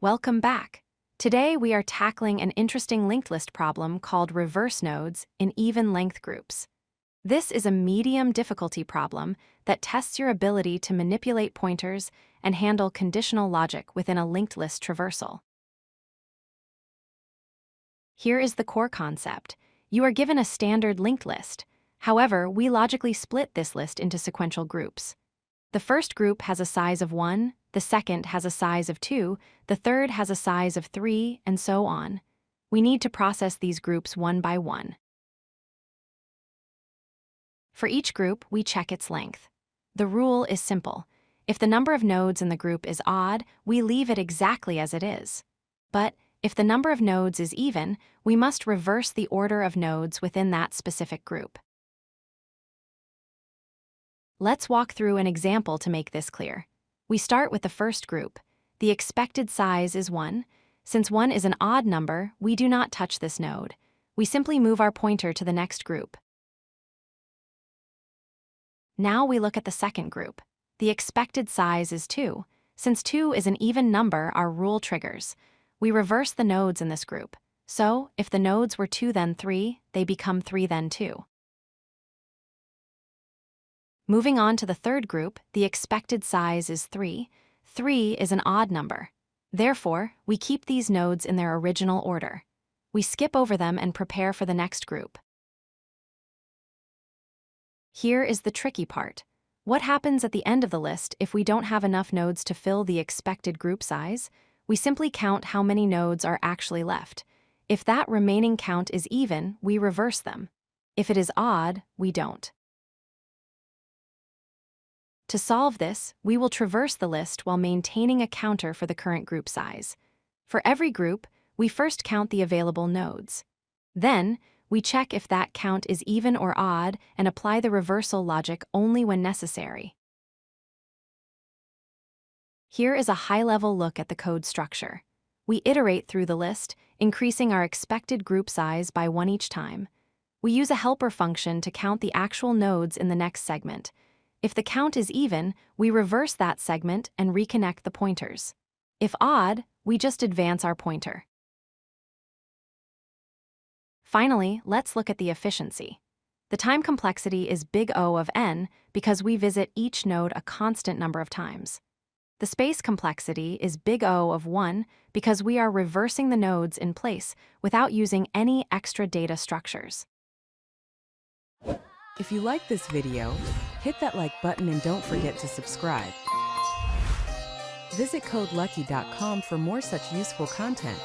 Welcome back. Today we are tackling an interesting linked list problem called reverse nodes in even length groups. This is a medium difficulty problem that tests your ability to manipulate pointers and handle conditional logic within a linked list traversal. Here is the core concept. You are given a standard linked list. However, we logically split this list into sequential groups. The first group has a size of 1, the second has a size of 2, the third has a size of 3, and so on. We need to process these groups one by one. For each group, we check its length. The rule is simple. If the number of nodes in the group is odd, we leave it exactly as it is. But if the number of nodes is even, we must reverse the order of nodes within that specific group. Let's walk through an example to make this clear. We start with the first group. The expected size is 1. Since 1 is an odd number, we do not touch this node. We simply move our pointer to the next group. Now we look at the second group. The expected size is 2. Since 2 is an even number, our rule triggers. We reverse the nodes in this group. So, if the nodes were 2 then 3, they become 3 then 2. Moving on to the third group, the expected size is 3. 3 is an odd number. Therefore, we keep these nodes in their original order. We skip over them and prepare for the next group. Here is the tricky part. What happens at the end of the list if we don't have enough nodes to fill the expected group size? We simply count how many nodes are actually left. If that remaining count is even, we reverse them. If it is odd, we don't. To solve this, we will traverse the list while maintaining a counter for the current group size. For every group, we first count the available nodes. Then, we check if that count is even or odd and apply the reversal logic only when necessary. Here is a high-level look at the code structure. We iterate through the list, increasing our expected group size by 1 each time. We use a helper function to count the actual nodes in the next segment. If the count is even, we reverse that segment and reconnect the pointers. If odd, we just advance our pointer. Finally, let's look at the efficiency. The time complexity is big O of n because we visit each node a constant number of times. The space complexity is big O of 1 because we are reversing the nodes in place without using any extra data structures. If you like this video, hit that like button and don't forget to subscribe. Visit codelucky.com for more such useful content.